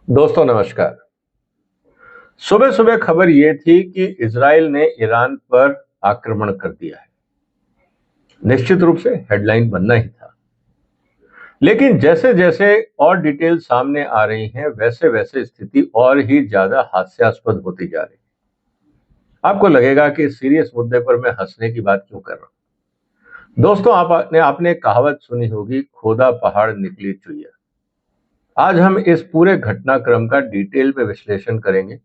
दोस्तों नमस्कार। सुबह सुबह खबर ये थी कि इजराइल ने ईरान पर आक्रमण कर दिया है। निश्चित रूप से हेडलाइन बनना ही था, लेकिन जैसे जैसे और डिटेल सामने आ रही हैं वैसे वैसे स्थिति और ही ज्यादा हास्यास्पद होती जा रही है। आपको लगेगा कि सीरियस मुद्दे पर मैं हंसने की बात क्यों कर रहा हूं। दोस्तों आपने एक कहावत सुनी होगी, खोदा पहाड़ निकली चुईया। आज हम इस पूरे घटनाक्रम का डिटेल में विश्लेषण करेंगे,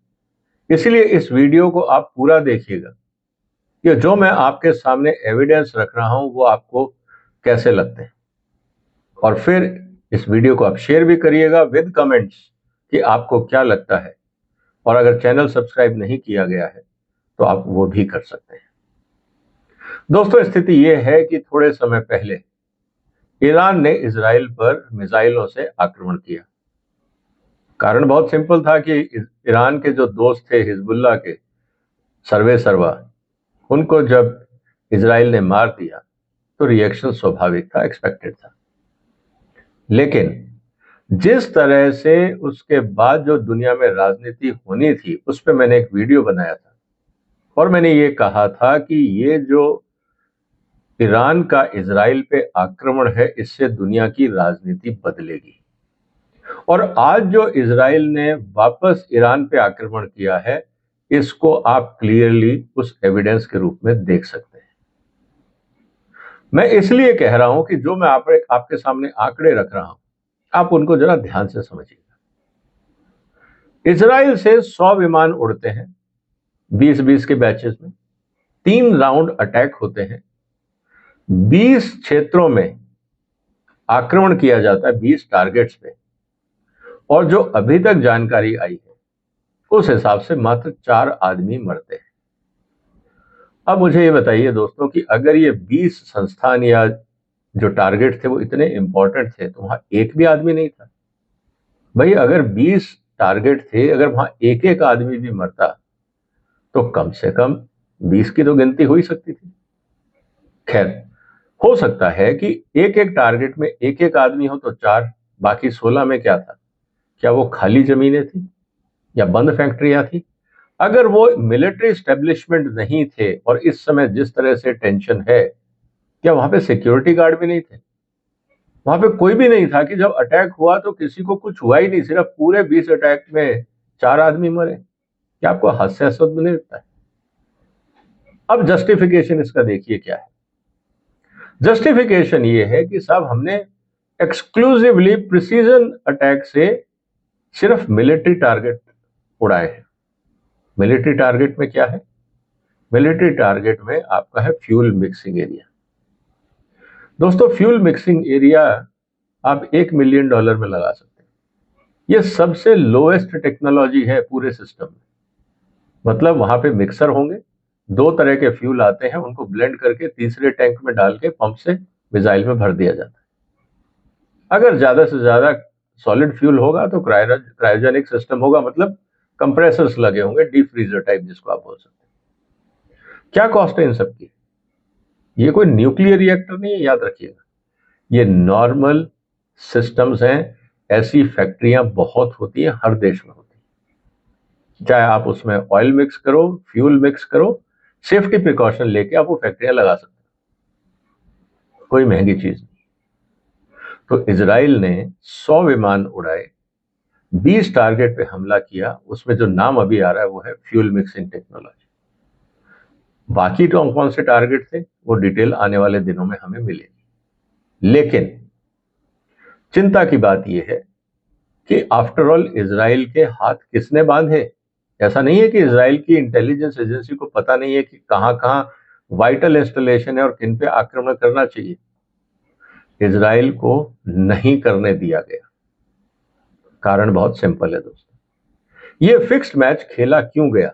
इसलिए इस वीडियो को आप पूरा देखिएगा कि जो मैं आपके सामने एविडेंस रख रहा हूं वो आपको कैसे लगते हैं। और फिर इस वीडियो को आप शेयर भी करिएगा विद कमेंट्स कि आपको क्या लगता है। और अगर चैनल सब्सक्राइब नहीं किया गया है तो आप वो भी कर सकते हैं। दोस्तों, स्थिति ये है कि थोड़े समय पहले ईरान ने इजराइल पर मिसाइलों से आक्रमण किया। कारण बहुत सिंपल था कि ईरान के जो दोस्त थे हिजबुल्लाह के सर्वे सर्वा, उनको जब इजराइल ने मार दिया तो रिएक्शन स्वाभाविक था, एक्सपेक्टेड था। लेकिन जिस तरह से उसके बाद जो दुनिया में राजनीति होनी थी उस पर मैंने एक वीडियो बनाया था और मैंने ये कहा था कि ये जो ईरान का इजराइल पे आक्रमण है इससे दुनिया की राजनीति बदलेगी। और आज जो इजराइल ने वापस ईरान पे आक्रमण किया है इसको आप क्लियरली उस एविडेंस के रूप में देख सकते हैं। मैं इसलिए कह रहा हूं कि जो मैं आपके सामने आंकड़े रख रहा हूं आप उनको जरा ध्यान से समझिएगा। इजराइल से 100 विमान उड़ते हैं 20-20 के बैचेस में, 3 राउंड अटैक होते हैं, 20 क्षेत्रों में आक्रमण किया जाता है, 20 टारगेट्स पे। और जो अभी तक जानकारी आई है उस हिसाब से मात्र 4 आदमी मरते हैं। अब मुझे ये बताइए दोस्तों कि अगर ये 20 संस्थान या जो टारगेट थे वो इतने इंपॉर्टेंट थे तो वहां एक भी आदमी नहीं था। भाई अगर 20 टारगेट थे, अगर वहां एक एक आदमी भी मरता तो कम से कम 20 की तो गिनती हो ही सकती थी। खैर, हो सकता है कि एक एक टारगेट में एक एक आदमी हो तो 4, बाकी 16 में क्या था? क्या वो खाली जमीनें थी या बंद फैक्ट्रियां थी? अगर वो मिलिट्री स्टेब्लिशमेंट नहीं थे और इस समय जिस तरह से टेंशन है, क्या वहां पे सिक्योरिटी गार्ड भी नहीं थे? वहां पे कोई भी नहीं था कि जब अटैक हुआ तो किसी को कुछ हुआ ही नहीं, सिर्फ पूरे 20 अटैक में 4 आदमी मरे। क्या आपको हास्यास्पद नहीं लगता है? अब जस्टिफिकेशन इसका देखिए क्या है। जस्टिफिकेशन ये है कि साहब हमने एक्सक्लूसिवली प्रिसीजन अटैक से सिर्फ मिलिट्री टारगेट उड़ाए हैं। मिलिट्री टारगेट में क्या है? मिलिट्री टारगेट में आपका है फ्यूल मिक्सिंग एरिया। दोस्तों, फ्यूल मिक्सिंग एरिया आप $1 मिलियन में लगा सकते हैं। यह सबसे लोएस्ट टेक्नोलॉजी है पूरे सिस्टम में। मतलब वहां पे मिक्सर होंगे, 2 तरह के फ्यूल आते हैं, उनको ब्लेंड करके तीसरे टैंक में डाल के पंप से मिसाइल में भर दिया जाता है। अगर ज्यादा से ज्यादा सॉलिड फ्यूल होगा तो क्रायोजेनिक सिस्टम होगा, मतलब कंप्रेसर्स लगे होंगे, डीप फ्रीजर टाइप जिसको आप बोल सकते हैं। क्या कॉस्ट है इन सबकी? ये कोई न्यूक्लियर रिएक्टर नहीं है, याद रखिएगा। ये नॉर्मल सिस्टम्स हैं। ऐसी फैक्ट्रियां बहुत होती हैं, हर देश में होती हैं। चाहे आप उसमें ऑयल मिक्स करो, फ्यूल मिक्स करो, सेफ्टी प्रिकॉशन लेके आप वो फैक्ट्रियां लगा सकते हैं। कोई महंगी चीज नहीं। तो इजराइल ने 100 विमान उड़ाए, 20 टारगेट पे हमला किया, उसमें जो नाम अभी आ रहा है वो है फ्यूल मिक्सिंग टेक्नोलॉजी। बाकी तो कौन से टारगेट थे वो डिटेल आने वाले दिनों में हमें मिलेगी। लेकिन चिंता की बात यह है कि आफ्टर ऑल इजराइल के हाथ किसने बांधे? ऐसा नहीं है कि इजराइल की इंटेलिजेंस एजेंसी को पता नहीं है कि कहां कहां वाइटल इंस्टॉलेशन है और किन पे आक्रमण करना चाहिए। इजराइल को नहीं करने दिया गया। कारण बहुत सिंपल है दोस्तों। ये फिक्स्ड मैच खेला क्यों गया?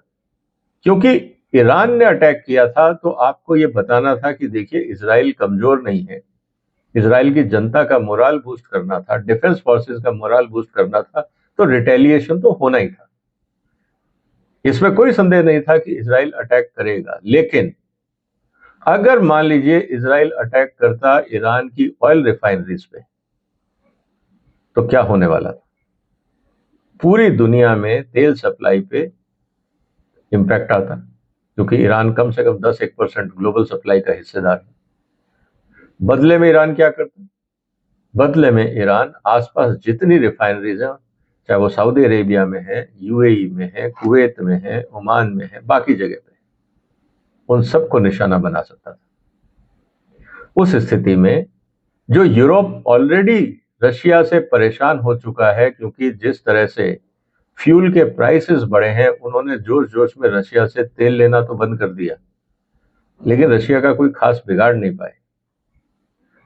क्योंकि ईरान ने अटैक किया था तो आपको यह बताना था कि देखिए इजराइल कमजोर नहीं है, इजराइल की जनता का मोराल बूस्ट करना था, डिफेंस फोर्सेस का मोराल बूस्ट करना था, तो रिटेलिएशन तो होना ही था। इसमें कोई संदेह नहीं था कि इजराइल अटैक करेगा। लेकिन अगर मान लीजिए इजराइल अटैक करता ईरान की ऑयल रिफाइनरीज पे तो क्या होने वाला था? पूरी दुनिया में तेल सप्लाई पे इम्पैक्ट आता, क्योंकि ईरान कम से कम 10-1% ग्लोबल सप्लाई का हिस्सेदार है। बदले में ईरान क्या करता है? बदले में ईरान आसपास जितनी रिफाइनरीज हैं, चाहे वो सऊदी अरेबिया में है, यूएई में है, कुवैत में है, ओमान में है, बाकी जगह पे, उन सबको निशाना बना सकता था। उस स्थिति में जो यूरोप ऑलरेडी रशिया से परेशान हो चुका है, क्योंकि जिस तरह से फ्यूल के प्राइसेस बढ़े हैं, उन्होंने जोश जोश में रशिया से तेल लेना तो बंद कर दिया, लेकिन रशिया का कोई खास बिगाड़ नहीं पाए।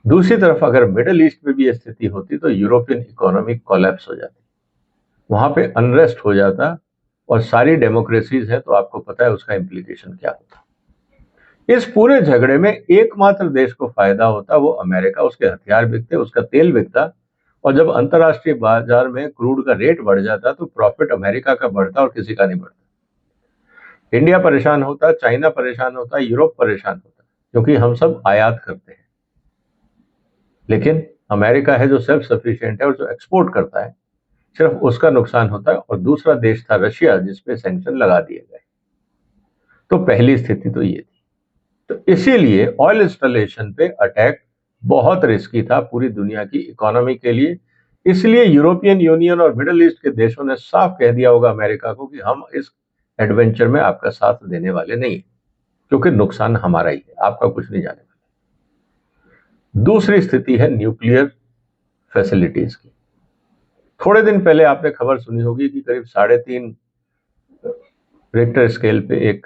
दूसरी तरफ अगर मिडिल ईस्ट में भी ये स्थिति होती तो यूरोपियन इकोनॉमी कोलैप्स हो जाती, वहां पे अनरेस्ट हो जाता, और सारी डेमोक्रेसीज है तो आपको पता है उसका इम्प्लीकेशन क्या होता। इस पूरे झगड़े में एकमात्र देश को फायदा होता, वो अमेरिका। उसके हथियार बिकते, उसका तेल बिकता, और जब अंतरराष्ट्रीय बाजार में क्रूड का रेट बढ़ जाता तो प्रॉफिट अमेरिका का बढ़ता और किसी का नहीं बढ़ता। इंडिया परेशान होता, चाइना परेशान होता, यूरोप परेशान होता, क्योंकि हम सब आयात करते हैं। लेकिन अमेरिका है जो सेल्फ सफिशिएंट है और जो एक्सपोर्ट करता है, सिर्फ उसका नुकसान होता है। और दूसरा देश था रशिया, जिसपे सैंक्शन लगा दिए गए। तो पहली स्थिति तो ये थी। तो इसीलिए ऑयल इंस्टॉलेशन पे अटैक बहुत रिस्की था पूरी दुनिया की इकोनॉमी के लिए। इसलिए यूरोपियन यूनियन और मिडिल ईस्ट के देशों ने साफ कह दिया होगा अमेरिका को कि हम इस एडवेंचर में आपका साथ देने वाले नहीं, क्योंकि नुकसान हमारा ही है, आपका कुछ नहीं जाने वाला। दूसरी स्थिति है न्यूक्लियर फैसिलिटीज की। थोड़े दिन पहले आपने खबर सुनी होगी कि करीब 3.5 रिक्टर स्केल पे एक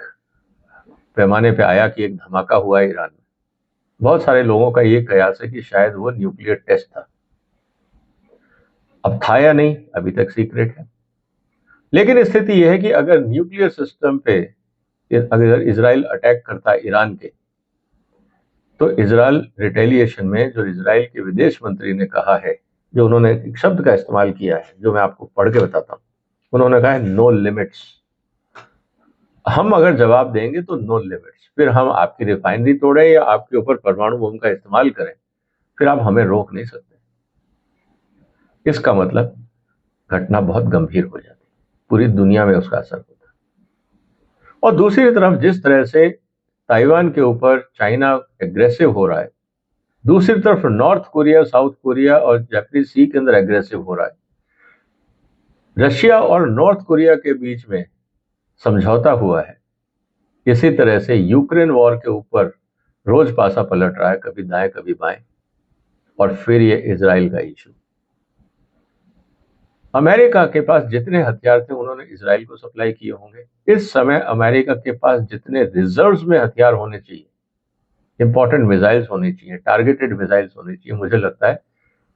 पैमाने पे आया कि एक धमाका हुआ है ईरान में। बहुत सारे लोगों का ये कयास है कि शायद वो न्यूक्लियर टेस्ट था। अब था या नहीं, अभी तक सीक्रेट है। लेकिन स्थिति यह है कि अगर न्यूक्लियर सिस्टम पे अगर इजराइल अटैक करता है ईरान के, तो इजराइल रिटेलिएशन में, जो इजराइल के विदेश मंत्री ने कहा है, जो उन्होंने एक शब्द का इस्तेमाल किया है जो मैं आपको पढ़ के बताता हूं, उन्होंने कहा है नो लिमिट्स। हम अगर जवाब देंगे तो नो लिमिट्स, फिर हम आपकी रिफाइनरी तोड़े या आपके ऊपर परमाणु बम का इस्तेमाल करें, फिर आप हमें रोक नहीं सकते। इसका मतलब घटना बहुत गंभीर हो जाती, पूरी दुनिया में उसका असर होता। और दूसरी तरफ जिस तरह से ताइवान के ऊपर चाइना एग्रेसिव हो रहा है, दूसरी तरफ नॉर्थ कोरिया, साउथ कोरिया और जापानीज सी के अंदर एग्रेसिव हो रहा है। रशिया और नॉर्थ कोरिया के बीच में समझौता हुआ है, इसी तरह से यूक्रेन वॉर के ऊपर रोज पासा पलट रहा है, कभी दाएं कभी बाएं, और फिर ये इजराइल का इशू। अमेरिका के पास जितने हथियार थे उन्होंने इजराइल को सप्लाई किए होंगे। इस समय अमेरिका के पास जितने रिजर्व्स में हथियार होने चाहिए, इंपॉर्टेंट मिसाइल्स होनी चाहिए, टारगेटेड मिसाइल्स होनी चाहिए, मुझे लगता है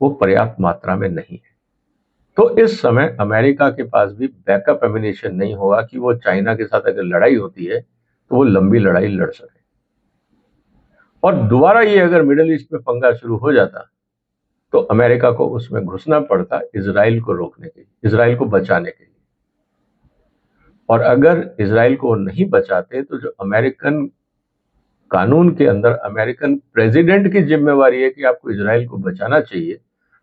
वो पर्याप्त मात्रा में नहीं है। तो इस समय अमेरिका के पास भी बैकअप एमिनेशन नहीं होगा कि वो चाइना के साथ अगर लड़ाई होती है तो वो लंबी लड़ाई लड़ सके। और दोबारा ये अगर मिडिल ईस्ट में पंगा शुरू हो जाता तो अमेरिका को उसमें घुसना पड़ता इजराइल को रोकने के लिए, इजराइल को बचाने के लिए। और अगर इजराइल को नहीं बचाते तो जो अमेरिकन कानून के अंदर अमेरिकन प्रेसिडेंट की जिम्मेवारी है कि आपको इजराइल को बचाना चाहिए,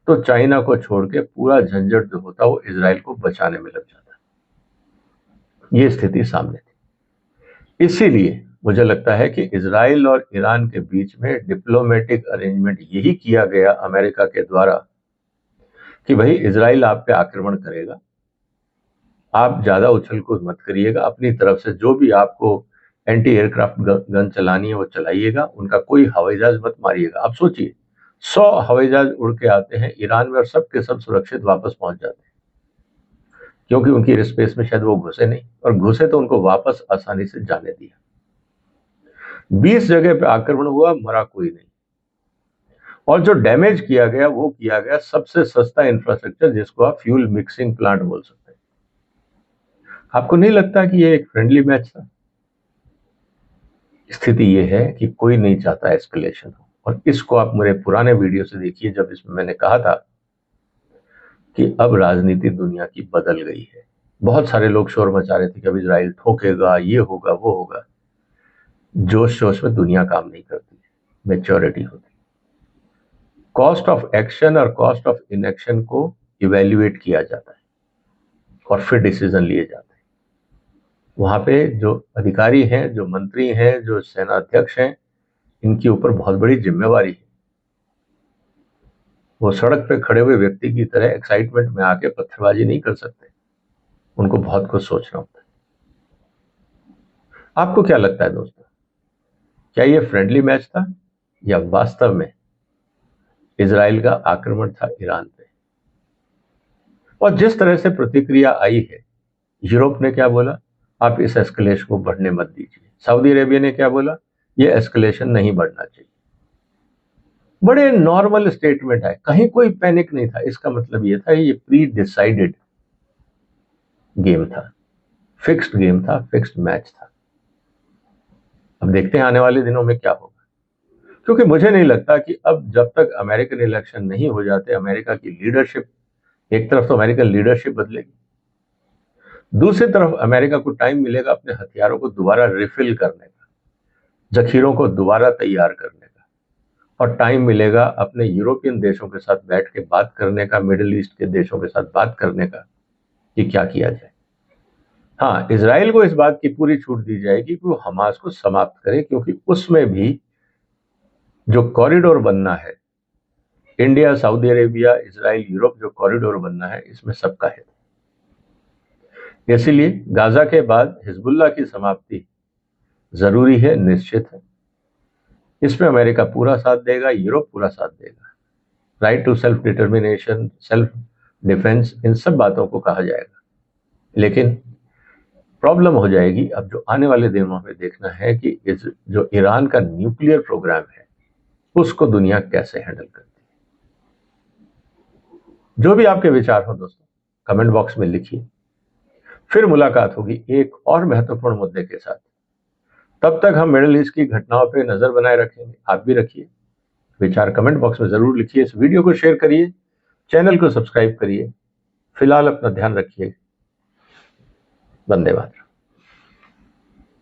तो चाइना को छोड़ के पूरा झंझट जो होता वो इजराइल को बचाने में लग जाता। ये स्थिति सामने थी। इसीलिए मुझे लगता है कि इजराइल और ईरान के बीच में डिप्लोमेटिक अरेंजमेंट यही किया गया अमेरिका के द्वारा कि भाई इजराइल आप पे आक्रमण करेगा, आप ज्यादा उछल कूद मत करिएगा, अपनी तरफ से जो भी आपको एंटी एयरक्राफ्ट गन चलानी है वो चलाइएगा, उनका कोई हवाई जहाज मत मारिएगा। आप सोचिए 100 हवाई जहाज उड़ के आते हैं ईरान में और सब के सब सुरक्षित वापस पहुंच जाते हैं, क्योंकि उनकी एयर स्पेस में शायद वो घुसे नहीं, और घुसे तो उनको वापस आसानी से जाने दिया। 20 जगह पे आक्रमण हुआ, मरा कोई नहीं। और जो डैमेज किया गया वो किया गया सबसे सस्ता इंफ्रास्ट्रक्चर, जिसको आप फ्यूल मिक्सिंग प्लांट बोल सकते हैं। आपको नहीं लगता कि ये एक फ्रेंडली मैच था? स्थिति ये है कि कोई नहीं चाहता एस्केलेशन हो, और इसको आप मेरे पुराने वीडियो से देखिए, जब इसमें मैंने कहा था कि अब राजनीति दुनिया की बदल गई है। बहुत सारे लोग शोर मचा रहे थे कि अब इजराइल ठोकेगा, ये होगा वो होगा। जोश जोश में दुनिया काम नहीं करती है, मेच्योरिटी होती है। कॉस्ट ऑफ एक्शन और कॉस्ट ऑफ इनएक्शन को इवेल्युएट किया जाता है। और फिर डिसीजन लिए जाते हैं। वहां पे जो अधिकारी हैं, जो मंत्री हैं, जो सेना अध्यक्ष हैं, इनके ऊपर बहुत बड़ी जिम्मेवारी है। वो सड़क पे खड़े हुए व्यक्ति की तरह एक्साइटमेंट में आके पत्थरबाजी नहीं कर सकते, उनको बहुत कुछ सोचना होता है। आपको क्या लगता है दोस्तों, क्या ये फ्रेंडली मैच था या वास्तव में इजराइल का आक्रमण था ईरान पे? और जिस तरह से प्रतिक्रिया आई है, यूरोप ने क्या बोला, आप इस एस्केलेशन को बढ़ने मत दीजिए। सऊदी अरेबिया ने क्या बोला, ये एस्केलेशन नहीं बढ़ना चाहिए। बड़े नॉर्मल स्टेटमेंट है, कहीं कोई पैनिक नहीं था। इसका मतलब ये था, ये प्री डिसाइडेड गेम था, फिक्स्ड गेम था, फिक्स्ड मैच था। अब देखते हैं आने वाले दिनों में क्या होगा, क्योंकि मुझे नहीं लगता कि अब जब तक अमेरिकन इलेक्शन नहीं हो जाते, अमेरिका की लीडरशिप, एक तरफ तो अमेरिकन लीडरशिप बदलेगी, दूसरी तरफ अमेरिका को टाइम मिलेगा अपने हथियारों को दोबारा रिफिल करने का, जखीरों को दोबारा तैयार करने का, और टाइम मिलेगा अपने यूरोपियन देशों के साथ बैठ के बात करने का, मिडिल ईस्ट के देशों के साथ बात करने का कि क्या किया जाए। हाँ, इजराइल को इस बात की पूरी छूट दी जाएगी कि वो हमास को समाप्त करे, क्योंकि उसमें भी जो कॉरिडोर बनना है, India, Saudi Arabia, Israel, Europe, जो कॉरिडोर बनना है, इसमें सबका है। इसलिए गाजा के बाद हिजबुल्लाह की समाप्ति जरूरी है, निश्चित है। इसमें अमेरिका पूरा साथ देगा, यूरोप पूरा साथ देगा। Right to self determination, self defence, इन सब बातों को कहा जाएगा। लेकिन प्रॉब्लम हो जाएगी अब जो आने वाले दिनों में देखना है कि जो ईरान का न्यूक्लियर प्रोग्राम है, उसको दुनिया कैसे हैंडल करती है। जो भी आपके विचार हो दोस्तों, कमेंट बॉक्स में लिखिए। फिर मुलाकात होगी एक और महत्वपूर्ण मुद्दे के साथ। तब तक हम मिडिल ईस्ट की घटनाओं पर नजर बनाए रखेंगे। आप भी रखिए, विचार कमेंट बॉक्स में जरूर लिखिए। इस वीडियो को शेयर करिए, चैनल को सब्सक्राइब करिए। फिलहाल अपना ध्यान रखिए। वंदे मातरम।